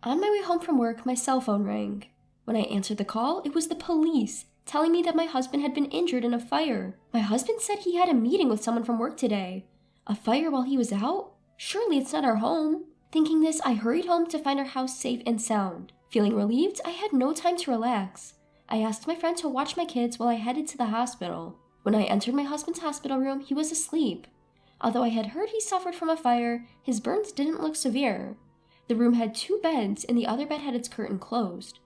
On my way home from work, my cell phone rang. When I answered the call, it was the police, telling me that my husband had been injured in a fire. My husband said he had a meeting with someone from work today. A fire while he was out? Surely it's not our home. Thinking this, I hurried home to find our house safe and sound. Feeling relieved, I had no time to relax. I asked my friend to watch my kids while I headed to the hospital. When I entered my husband's hospital room, he was asleep. Although I had heard he suffered from a fire, his burns didn't look severe. The room had 2 beds, and the other bed had its curtain closed.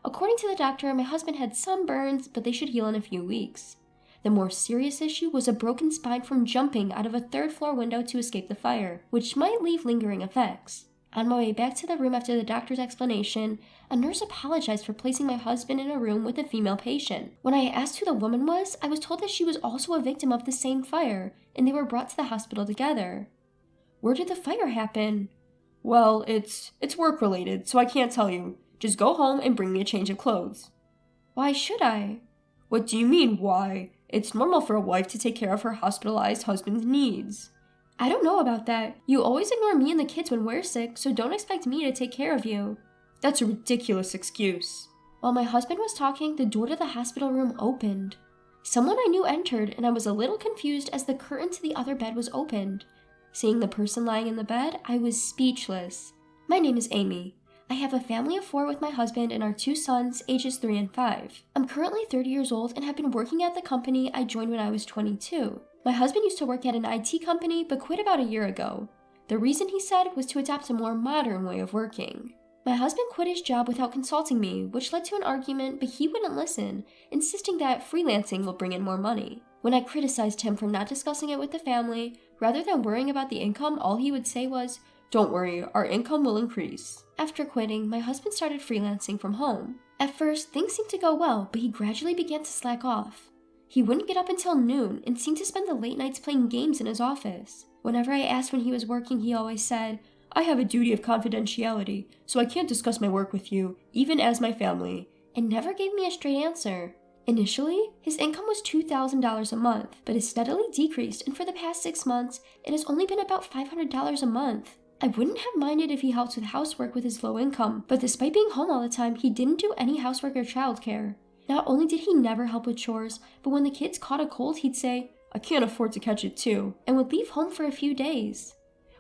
According to the doctor, my husband had some burns, but they should heal in a few weeks. The more serious issue was a broken spine from jumping out of a 3rd-floor window to escape the fire, which might leave lingering effects. On my way back to the room after the doctor's explanation, a nurse apologized for placing my husband in a room with a female patient. When I asked who the woman was, I was told that she was also a victim of the same fire, and they were brought to the hospital together. Where did the fire happen? Well, it's work-related, so I can't tell you. Just go home and bring me a change of clothes. Why should I? What do you mean, why? It's normal for a wife to take care of her hospitalized husband's needs. I don't know about that. You always ignore me and the kids when we're sick, so don't expect me to take care of you. That's a ridiculous excuse. While my husband was talking, the door to the hospital room opened. Someone I knew entered, and I was a little confused as the curtain to the other bed was opened. Seeing the person lying in the bed, I was speechless. My name is Amy. I have a family of 4 with my husband and our 2 sons, ages 3 and 5. I'm currently 30 years old and have been working at the company I joined when I was 22. My husband used to work at an IT company but quit about a year ago. The reason, he said, was to adopt a more modern way of working. My husband quit his job without consulting me, which led to an argument, but he wouldn't listen, insisting that freelancing will bring in more money. When I criticized him for not discussing it with the family, rather than worrying about the income, all he would say was, "Don't worry, our income will increase." After quitting, my husband started freelancing from home. At first, things seemed to go well, but he gradually began to slack off. He wouldn't get up until noon and seemed to spend the late nights playing games in his office. Whenever I asked when he was working, he always said, "I have a duty of confidentiality, so I can't discuss my work with you, even as my family," and never gave me a straight answer. Initially, his income was $2,000 a month, but has steadily decreased, and for the past 6 months, it has only been about $500 a month. I wouldn't have minded if he helped with housework with his low income, but despite being home all the time, he didn't do any housework or childcare. Not only did he never help with chores, but when the kids caught a cold, he'd say, "I can't afford to catch it too," and would leave home for a few days.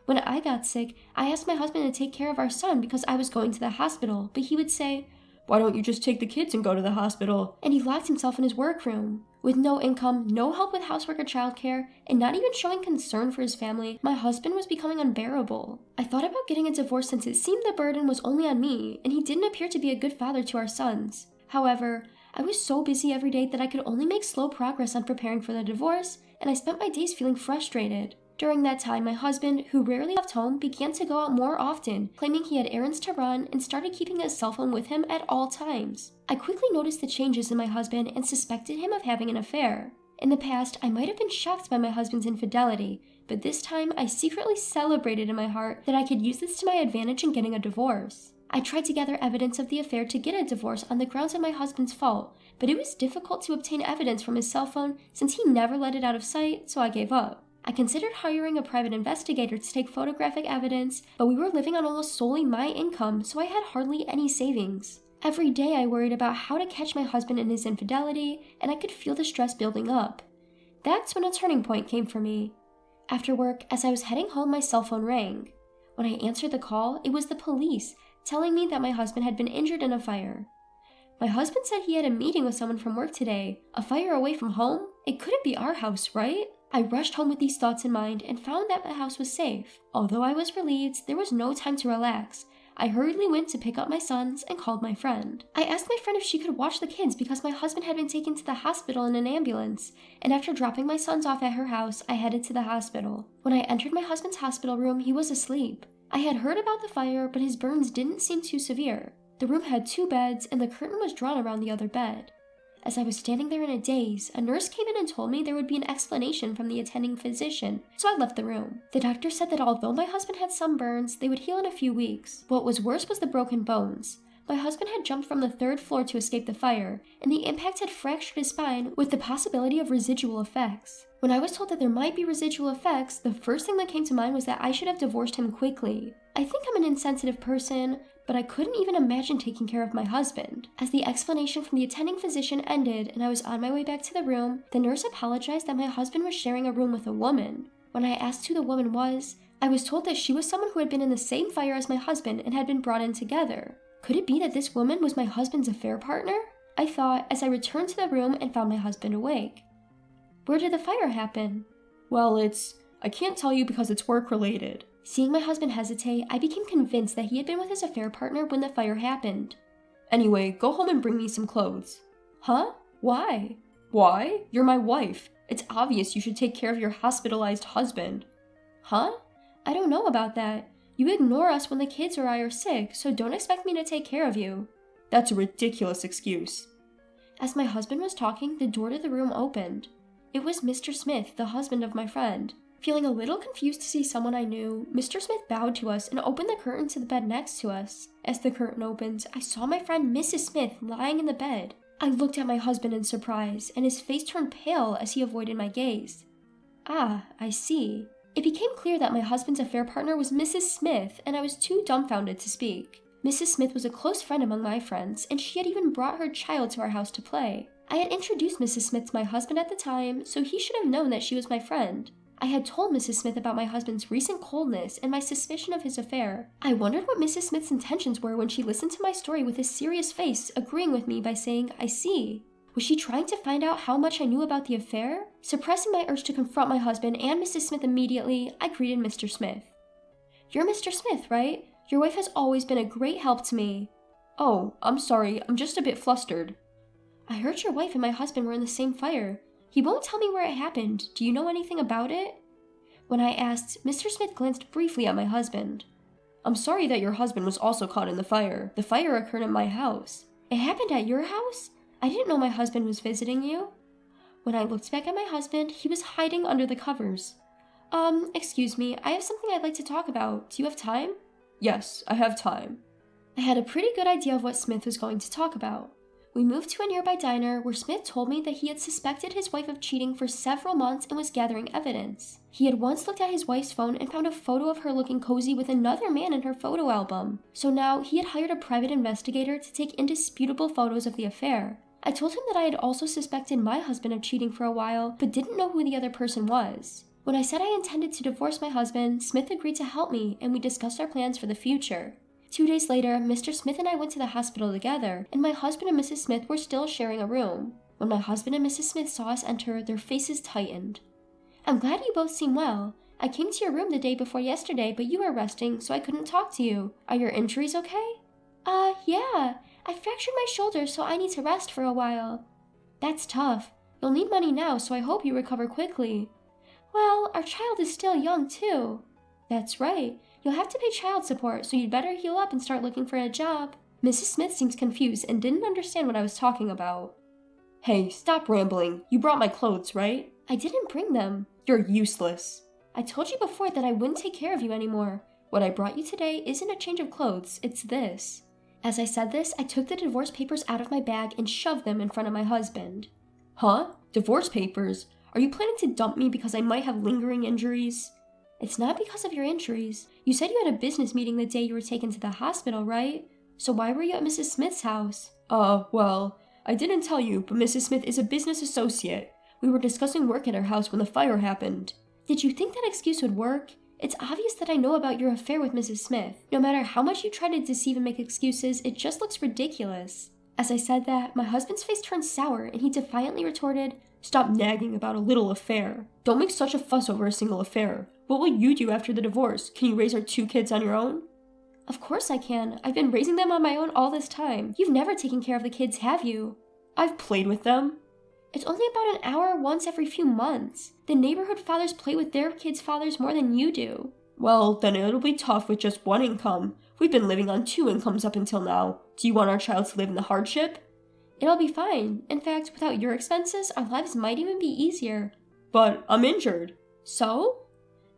When I got sick, I asked my husband to take care of our son because I was going to the hospital, but he would say, "Why don't you just take the kids and go to the hospital?" And he locked himself in his workroom. With no income, no help with housework or childcare, and not even showing concern for his family, my husband was becoming unbearable. I thought about getting a divorce since it seemed the burden was only on me, and he didn't appear to be a good father to our sons. However, I was so busy every day that I could only make slow progress on preparing for the divorce, and I spent my days feeling frustrated. During that time, my husband, who rarely left home, began to go out more often, claiming he had errands to run and started keeping his cell phone with him at all times. I quickly noticed the changes in my husband and suspected him of having an affair. In the past, I might have been shocked by my husband's infidelity, but this time I secretly celebrated in my heart that I could use this to my advantage in getting a divorce. I tried to gather evidence of the affair to get a divorce on the grounds of my husband's fault, but it was difficult to obtain evidence from his cell phone since he never let it out of sight, so I gave up. I considered hiring a private investigator to take photographic evidence, but we were living on almost solely my income, so I had hardly any savings. Every day I worried about how to catch my husband in his infidelity, and I could feel the stress building up. That's when a turning point came for me. After work, as I was heading home, my cell phone rang. When I answered the call, it was the police, telling me that my husband had been injured in a fire. My husband said he had a meeting with someone from work today. A fire away from home? It couldn't be our house, right? I rushed home with these thoughts in mind and found that the house was safe. Although I was relieved, there was no time to relax. I hurriedly went to pick up my sons and called my friend. I asked my friend if she could watch the kids because my husband had been taken to the hospital in an ambulance, and after dropping my sons off at her house, I headed to the hospital. When I entered my husband's hospital room, he was asleep. I had heard about the fire, but his burns didn't seem too severe. The room had 2 beds, and the curtain was drawn around the other bed. As I was standing there in a daze, a nurse came in and told me there would be an explanation from the attending physician, so I left the room. The doctor said that although my husband had some burns, they would heal in a few weeks. What was worse was the broken bones. My husband had jumped from the 3rd floor to escape the fire, and the impact had fractured his spine with the possibility of residual effects. When I was told that there might be residual effects, the first thing that came to mind was that I should have divorced him quickly. I think I'm an insensitive person, but I couldn't even imagine taking care of my husband. As the explanation from the attending physician ended and I was on my way back to the room, the nurse apologized that my husband was sharing a room with a woman. When I asked who the woman was, I was told that she was someone who had been in the same fire as my husband and had been brought in together. Could it be that this woman was my husband's affair partner? I thought as I returned to the room and found my husband awake. Where did the fire happen? Well, I can't tell you because it's work-related. Seeing my husband hesitate, I became convinced that he had been with his affair partner when the fire happened. Anyway, go home and bring me some clothes. Huh? Why? Why? You're my wife. It's obvious you should take care of your hospitalized husband. Huh? I don't know about that. You ignore us when the kids or I are sick, so don't expect me to take care of you. That's a ridiculous excuse. As my husband was talking, the door to the room opened. It was Mr. Smith, the husband of my friend. Feeling a little confused to see someone I knew, Mr. Smith bowed to us and opened the curtain to the bed next to us. As the curtain opened, I saw my friend Mrs. Smith lying in the bed. I looked at my husband in surprise, and his face turned pale as he avoided my gaze. Ah, I see. It became clear that my husband's affair partner was Mrs. Smith, and I was too dumbfounded to speak. Mrs. Smith was a close friend among my friends, and she had even brought her child to our house to play. I had introduced Mrs. Smith to my husband at the time, so he should have known that she was my friend. I had told Mrs. Smith about my husband's recent coldness and my suspicion of his affair. I wondered what Mrs. Smith's intentions were when she listened to my story with a serious face, agreeing with me by saying, "I see." Was she trying to find out how much I knew about the affair? Suppressing my urge to confront my husband and Mrs. Smith immediately, I greeted Mr. Smith. "You're Mr. Smith, right? Your wife has always been a great help to me." "Oh, I'm sorry, I'm just a bit flustered." "I heard your wife and my husband were in the same fire. He won't tell me where it happened. Do you know anything about it?" When I asked, Mr. Smith glanced briefly at my husband. "I'm sorry that your husband was also caught in the fire. The fire occurred at my house." "It happened at your house? I didn't know my husband was visiting you." When I looked back at my husband, he was hiding under the covers. Excuse me, I have something I'd like to talk about. Do you have time?" "Yes, I have time." I had a pretty good idea of what Smith was going to talk about. We moved to a nearby diner where Smith told me that he had suspected his wife of cheating for several months and was gathering evidence. He had once looked at his wife's phone and found a photo of her looking cozy with another man in her photo album. So now he had hired a private investigator to take indisputable photos of the affair. I told him that I had also suspected my husband of cheating for a while, but didn't know who the other person was. When I said I intended to divorce my husband, Smith agreed to help me, and we discussed our plans for the future. 2 days later, Mr. Smith and I went to the hospital together, and my husband and Mrs. Smith were still sharing a room. When my husband and Mrs. Smith saw us enter, their faces tightened. "I'm glad you both seem well. I came to your room the day before yesterday, but you were resting, so I couldn't talk to you. Are your injuries okay?" Yeah. I fractured my shoulder, so I need to rest for a while." "That's tough. You'll need money now, so I hope you recover quickly." "Well, our child is still young, too." "That's right. You'll have to pay child support, so you'd better heal up and start looking for a job." Mrs. Smith seemed confused and didn't understand what I was talking about. "Hey, stop rambling. You brought my clothes, right?" "I didn't bring them." "You're useless." "I told you before that I wouldn't take care of you anymore. What I brought you today isn't a change of clothes, it's this." As I said this, I took the divorce papers out of my bag and shoved them in front of my husband. "Huh? Divorce papers? Are you planning to dump me because I might have lingering injuries?" "It's not because of your injuries. You said you had a business meeting the day you were taken to the hospital, right? So why were you at Mrs. Smith's house?" Well, I didn't tell you, but Mrs. Smith is a business associate. We were discussing work at her house when the fire happened." "Did you think that excuse would work? It's obvious that I know about your affair with Mrs. Smith. No matter how much you try to deceive and make excuses, it just looks ridiculous." As I said that, my husband's face turned sour and he defiantly retorted, "Stop nagging about a little affair. Don't make such a fuss over a single affair. What will you do after the divorce? Can you raise our 2 kids on your own?" "Of course I can. I've been raising them on my own all this time. You've never taken care of the kids, have you?" "I've played with them." "It's only about an hour once every few months. The neighborhood fathers play with their kids' fathers more than you do." "Well, then it'll be tough with just one income. We've been living on 2 incomes up until now. Do you want our child to live in the hardship?" "It'll be fine. In fact, without your expenses, our lives might even be easier." "But I'm injured." "So?"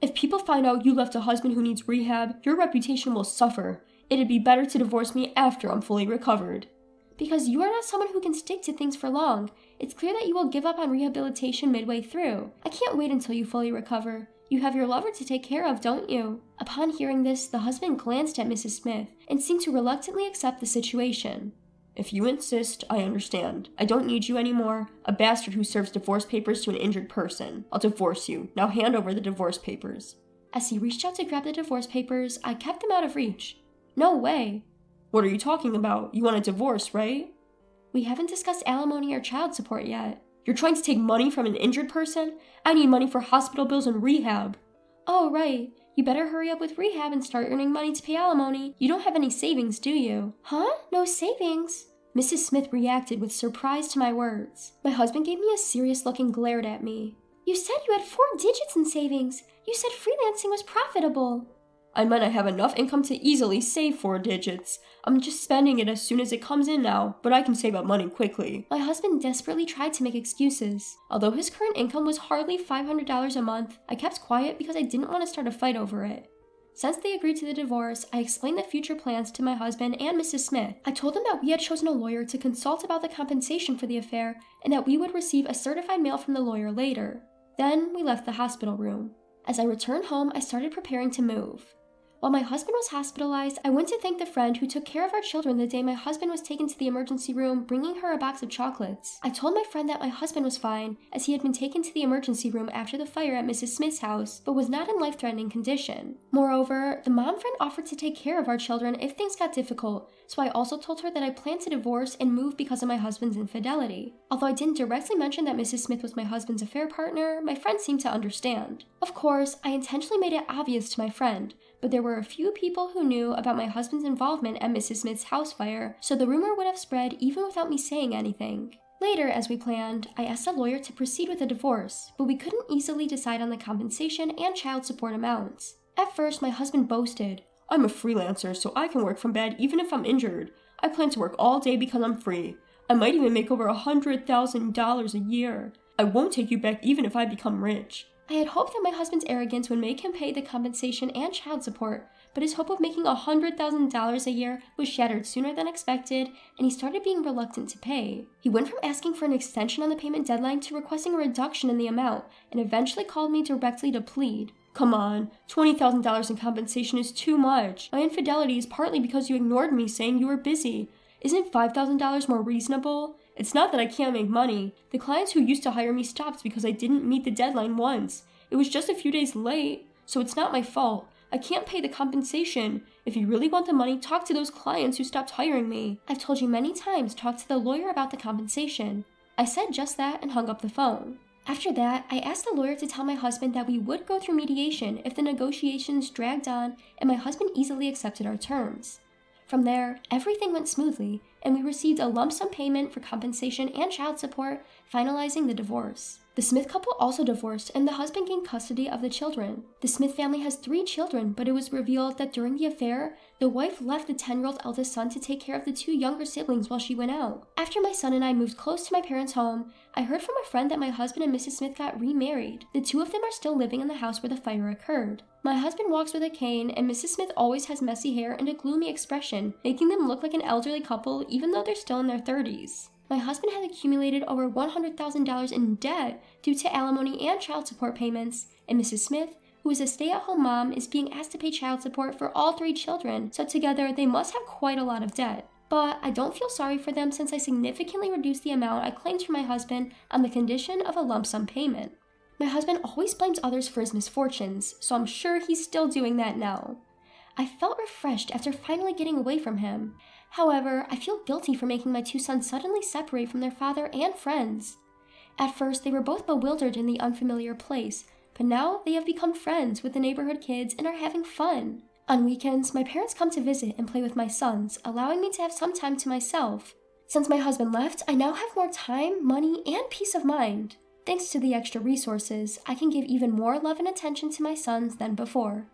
"If people find out you left a husband who needs rehab, your reputation will suffer. It'd be better to divorce me after I'm fully recovered." "Because you are not someone who can stick to things for long. It's clear that you will give up on rehabilitation midway through. I can't wait until you fully recover. You have your lover to take care of, don't you?" Upon hearing this, the husband glanced at Mrs. Smith and seemed to reluctantly accept the situation. "If you insist, I understand. I don't need you anymore. A bastard who serves divorce papers to an injured person. I'll divorce you. Now hand over the divorce papers." As he reached out to grab the divorce papers, I kept them out of reach. "No way." "What are you talking about? You want a divorce, right?" "We haven't discussed alimony or child support yet." "You're trying to take money from an injured person? I need money for hospital bills and rehab." "Oh, right. You better hurry up with rehab and start earning money to pay alimony. You don't have any savings, do you?" "Huh? No savings?" Mrs. Smith reacted with surprise to my words. My husband gave me a serious look and glared at me. "You said you had 4 digits in savings. You said freelancing was profitable." "I meant I have enough income to easily save 4 digits. I'm just spending it as soon as it comes in now, but I can save up money quickly." My husband desperately tried to make excuses. Although his current income was hardly $500 a month, I kept quiet because I didn't want to start a fight over it. Since they agreed to the divorce, I explained the future plans to my husband and Mrs. Smith. I told them that we had chosen a lawyer to consult about the compensation for the affair and that we would receive a certified mail from the lawyer later. Then we left the hospital room. As I returned home, I started preparing to move. While my husband was hospitalized, I went to thank the friend who took care of our children the day my husband was taken to the emergency room, bringing her a box of chocolates. I told my friend that my husband was fine, as he had been taken to the emergency room after the fire at Mrs. Smith's house, but was not in life-threatening condition. Moreover, the mom friend offered to take care of our children if things got difficult, so I also told her that I planned to divorce and move because of my husband's infidelity. Although I didn't directly mention that Mrs. Smith was my husband's affair partner, my friend seemed to understand. Of course, I intentionally made it obvious to my friend, but there were a few people who knew about my husband's involvement at Mrs. Smith's house fire, so the rumor would have spread even without me saying anything. Later, as we planned, I asked the lawyer to proceed with a divorce, but we couldn't easily decide on the compensation and child support amounts. At first, my husband boasted, "I'm a freelancer, so I can work from bed even if I'm injured. I plan to work all day because I'm free. I might even make over $100,000 a year. I won't take you back even if I become rich." I had hoped that my husband's arrogance would make him pay the compensation and child support, but his hope of making $100,000 a year was shattered sooner than expected, and he started being reluctant to pay. He went from asking for an extension on the payment deadline to requesting a reduction in the amount, and eventually called me directly to plead. "Come on, $20,000 in compensation is too much. My infidelity is partly because you ignored me saying you were busy. Isn't $5,000 more reasonable? It's not that I can't make money. The clients who used to hire me stopped because I didn't meet the deadline once. It was just a few days late, so it's not my fault. I can't pay the compensation. If you really want the money, talk to those clients who stopped hiring me." "I've told you many times, talk to the lawyer about the compensation." I said just that and hung up the phone. After that, I asked the lawyer to tell my husband that we would go through mediation if the negotiations dragged on, and my husband easily accepted our terms. From there, everything went smoothly, and we received a lump sum payment for compensation and child support, finalizing the divorce. The Smith couple also divorced, and the husband gained custody of the children. The Smith family has 3 children, but it was revealed that during the affair, the wife left the 10-year-old eldest son to take care of the 2 younger siblings while she went out. After my son and I moved close to my parents' home, I heard from a friend that my husband and Mrs. Smith got remarried. The 2 of them are still living in the house where the fire occurred. My husband walks with a cane, and Mrs. Smith always has messy hair and a gloomy expression, making them look like an elderly couple even though they're still in their 30s. My husband has accumulated over $100,000 in debt due to alimony and child support payments, and Mrs. Smith, who is a stay-at-home mom, is being asked to pay child support for all 3 children, so together they must have quite a lot of debt. But I don't feel sorry for them since I significantly reduced the amount I claimed for my husband on the condition of a lump sum payment. My husband always blames others for his misfortunes, so I'm sure he's still doing that now. I felt refreshed after finally getting away from him. However, I feel guilty for making my 2 sons suddenly separate from their father and friends. At first, they were both bewildered in the unfamiliar place, but now they have become friends with the neighborhood kids and are having fun. On weekends, my parents come to visit and play with my sons, allowing me to have some time to myself. Since my husband left, I now have more time, money, and peace of mind. Thanks to the extra resources, I can give even more love and attention to my sons than before.